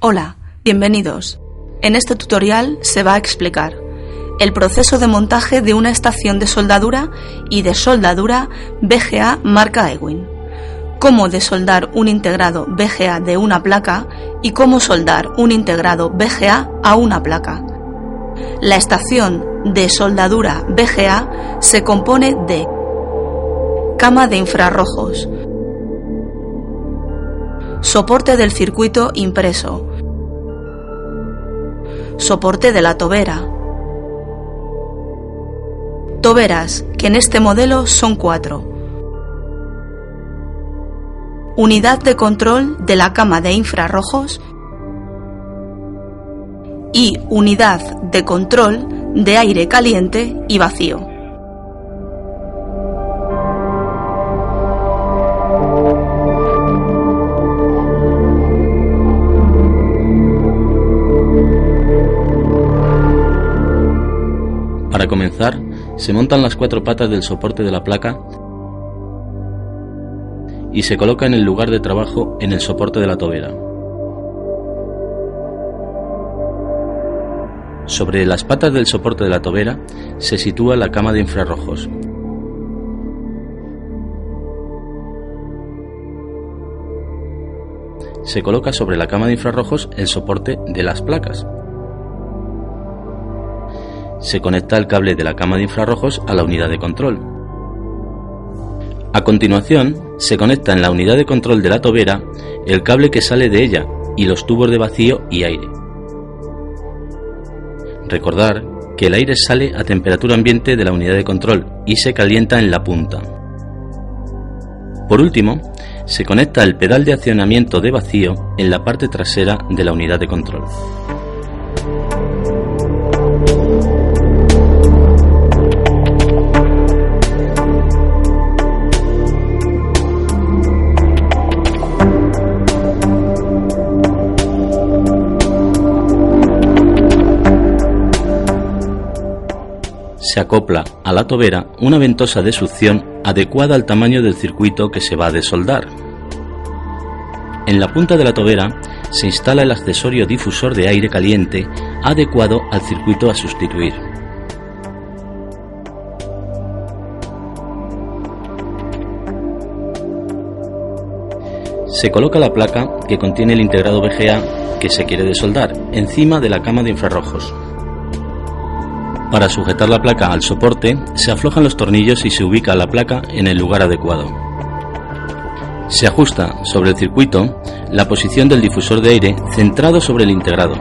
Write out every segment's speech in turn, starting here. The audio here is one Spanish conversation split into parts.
Hola, bienvenidos. En este tutorial se va a explicar el proceso de montaje de una estación de soldadura y de soldadura VGA marca Ewing, cómo desoldar un integrado VGA de una placa y cómo soldar un integrado VGA a una placa. La estación de soldadura VGA se compone de cama de infrarrojos, soporte del circuito impreso, soporte de la tobera, toberas, que en este modelo son 4, unidad de control de la cama de infrarrojos y unidad de control de aire caliente y vacío. Para comenzar, se montan las 4 patas del soporte de la placa y se coloca en el lugar de trabajo en el soporte de la tobera. Sobre las patas del soporte de la tobera se sitúa la cama de infrarrojos. Se coloca sobre la cama de infrarrojos el soporte de las placas. Se conecta el cable de la cama de infrarrojos a la unidad de control. A continuación, se conecta en la unidad de control de la tobera el cable que sale de ella y los tubos de vacío y aire. Recordar que el aire sale a temperatura ambiente de la unidad de control y se calienta en la punta. Por último, se conecta el pedal de accionamiento de vacío en la parte trasera de la unidad de control. Se acopla a la tobera una ventosa de succión adecuada al tamaño del circuito que se va a desoldar. En la punta de la tobera se instala el accesorio difusor de aire caliente adecuado al circuito a sustituir. Se coloca la placa que contiene el integrado VGA que se quiere desoldar encima de la cama de infrarrojos. Para sujetar la placa al soporte, se aflojan los tornillos y se ubica la placa en el lugar adecuado. Se ajusta sobre el circuito la posición del difusor de aire centrado sobre el integrado.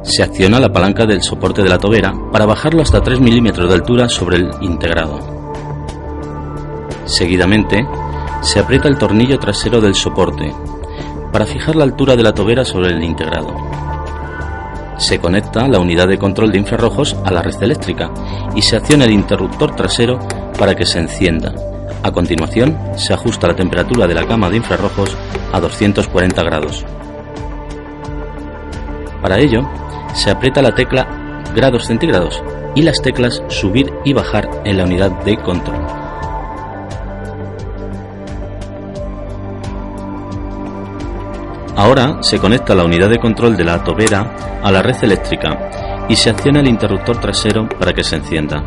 Se acciona la palanca del soporte de la tobera para bajarlo hasta 3 milímetros de altura sobre el integrado. Seguidamente, se aprieta el tornillo trasero del soporte para fijar la altura de la tobera sobre el integrado. Se conecta la unidad de control de infrarrojos a la red eléctrica y se acciona el interruptor trasero para que se encienda. A continuación, se ajusta la temperatura de la cama de infrarrojos a 240 grados. Para ello, se aprieta la tecla grados centígrados y las teclas subir y bajar en la unidad de control. Ahora se conecta la unidad de control de la tobera a la red eléctrica y se acciona el interruptor trasero para que se encienda.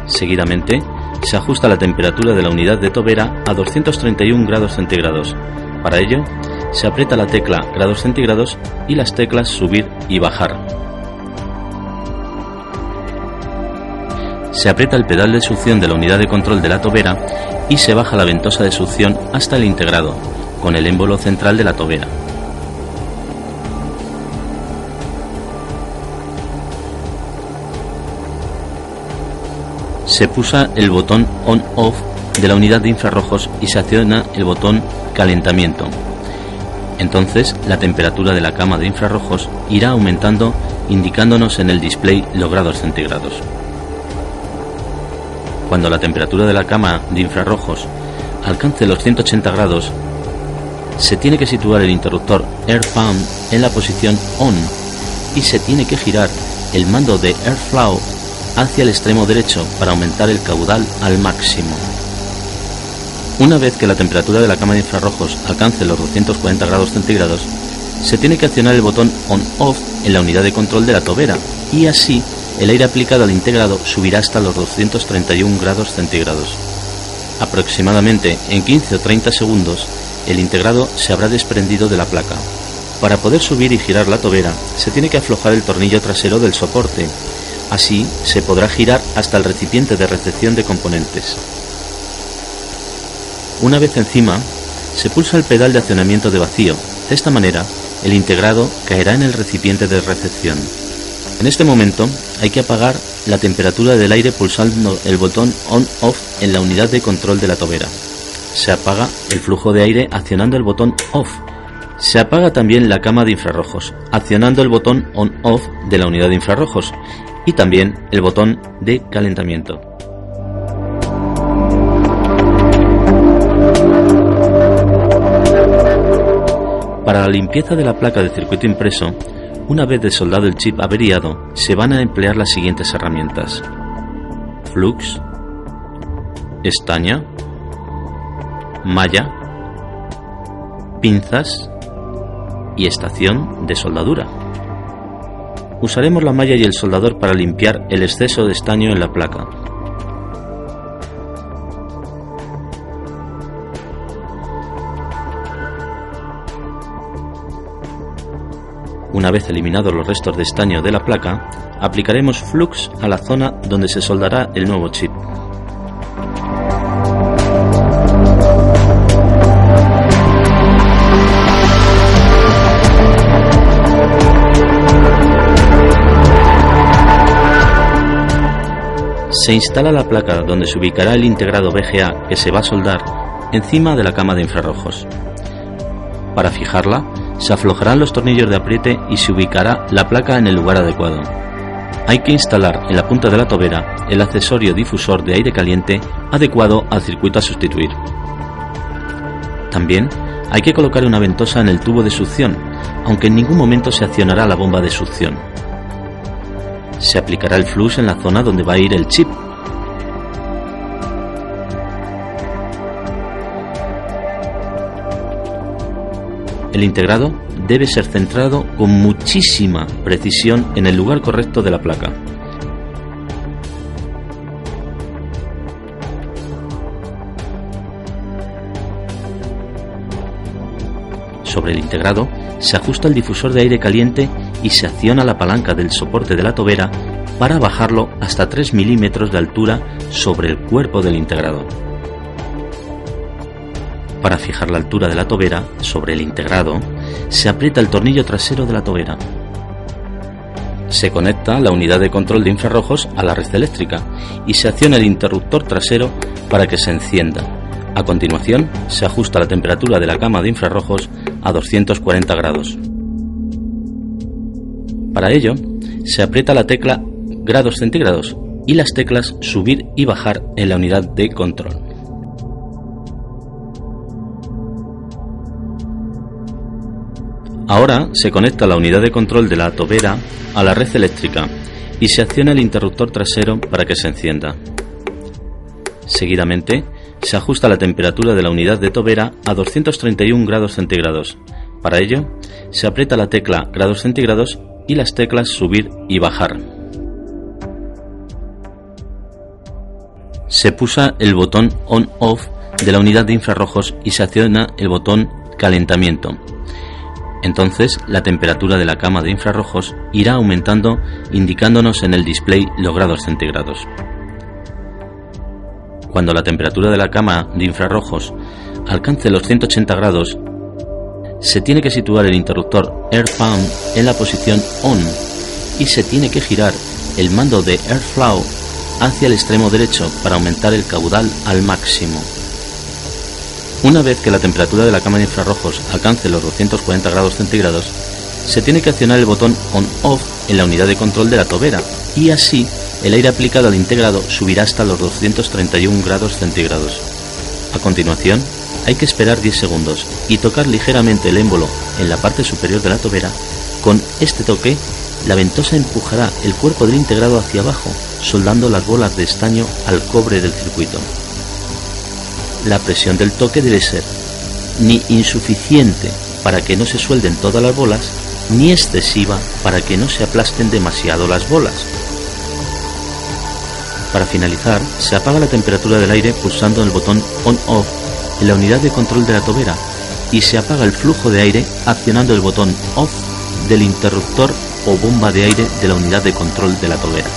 Seguidamente, se ajusta la temperatura de la unidad de tobera a 231 grados centígrados. Para ello, se aprieta la tecla grados centígrados y las teclas subir y bajar. Se aprieta el pedal de succión de la unidad de control de la tobera y se baja la ventosa de succión hasta el integrado, con el émbolo central de la tobera. Se pulsa el botón on-off de la unidad de infrarrojos y se acciona el botón calentamiento. Entonces, la temperatura de la cama de infrarrojos irá aumentando, indicándonos en el display los grados centígrados. Cuando la temperatura de la cama de infrarrojos alcance los 180 grados, se tiene que situar el interruptor Air Pump en la posición ON y se tiene que girar el mando de Airflow hacia el extremo derecho para aumentar el caudal al máximo. Una vez que la temperatura de la cámara de infrarrojos alcance los 240 grados centígrados, se tiene que accionar el botón On-Off en la unidad de control de la tobera y así el aire aplicado al integrado subirá hasta los 231 grados centígrados. Aproximadamente en 15 o 30 segundos, el integrado se habrá desprendido de la placa. Para poder subir y girar la tobera, se tiene que aflojar el tornillo trasero del soporte. Así se podrá girar hasta el recipiente de recepción de componentes. Una vez encima, se pulsa el pedal de accionamiento de vacío. De esta manera, el integrado caerá en el recipiente de recepción. En este momento, hay que apagar la temperatura del aire pulsando el botón On-Off en la unidad de control de la tobera. Se apaga el flujo de aire accionando el botón Off. Se apaga también la cama de infrarrojos, accionando el botón On-Off de la unidad de infrarrojos y también el botón de calentamiento. Para la limpieza de la placa de circuito impreso, una vez desoldado el chip averiado, se van a emplear las siguientes herramientas: flux, estaña, malla, pinzas y estación de soldadura. Usaremos la malla y el soldador para limpiar el exceso de estaño en la placa. Una vez eliminados los restos de estaño de la placa, aplicaremos flux a la zona donde se soldará el nuevo chip. Se instala la placa donde se ubicará el integrado VGA que se va a soldar encima de la cama de infrarrojos. Para fijarla, se aflojarán los tornillos de apriete y se ubicará la placa en el lugar adecuado. Hay que instalar en la punta de la tobera el accesorio difusor de aire caliente adecuado al circuito a sustituir. También hay que colocar una ventosa en el tubo de succión, aunque en ningún momento se accionará la bomba de succión. Se aplicará el flux en la zona donde va a ir el chip. El integrado debe ser centrado con muchísima precisión en el lugar correcto de la placa. Sobre el integrado se ajusta el difusor de aire caliente y se acciona la palanca del soporte de la tobera para bajarlo hasta 3 milímetros de altura sobre el cuerpo del integrado. Para fijar la altura de la tobera sobre el integrado, se aprieta el tornillo trasero de la tobera. Se conecta la unidad de control de infrarrojos a la red eléctrica y se acciona el interruptor trasero para que se encienda. A continuación, se ajusta la temperatura de la cama de infrarrojos a 240 grados. Para ello, se aprieta la tecla grados centígrados y las teclas subir y bajar en la unidad de control. Ahora se conecta la unidad de control de la tobera a la red eléctrica y se acciona el interruptor trasero para que se encienda. Seguidamente, se ajusta la temperatura de la unidad de tobera a 231 grados centígrados. Para ello, se aprieta la tecla grados centígrados y las teclas subir y bajar. Se pulsa el botón On-Off de la unidad de infrarrojos y se acciona el botón calentamiento. Entonces, la temperatura de la cama de infrarrojos irá aumentando, indicándonos en el display los grados centígrados. Cuando la temperatura de la cama de infrarrojos alcance los 180 grados, se tiene que situar el interruptor Air Pump en la posición ON y se tiene que girar el mando de Airflow hacia el extremo derecho para aumentar el caudal al máximo. Una vez que la temperatura de la cama de infrarrojos alcance los 240 grados centígrados, se tiene que accionar el botón On-Off en la unidad de control de la tobera y así el aire aplicado al integrado subirá hasta los 231 grados centígrados. A continuación, hay que esperar 10 segundos y tocar ligeramente el émbolo en la parte superior de la tobera. Con este toque, la ventosa empujará el cuerpo del integrado hacia abajo, soldando las bolas de estaño al cobre del circuito. la presión del toque debe ser ni insuficiente para que no se suelden todas las bolas, ni excesiva para que no se aplasten demasiado las bolas. Para finalizar, se apaga la temperatura del aire pulsando el botón On-Off en la unidad de control de la tobera y se apaga el flujo de aire accionando el botón Off del interruptor o bomba de aire de la unidad de control de la tobera.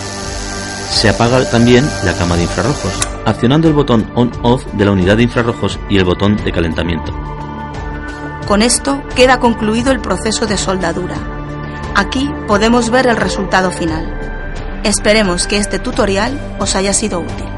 Se apaga también la cama de infrarrojos, accionando el botón On-Off de la unidad de infrarrojos y el botón de calentamiento. Con esto queda concluido el proceso de soldadura. Aquí podemos ver el resultado final. Esperemos que este tutorial os haya sido útil.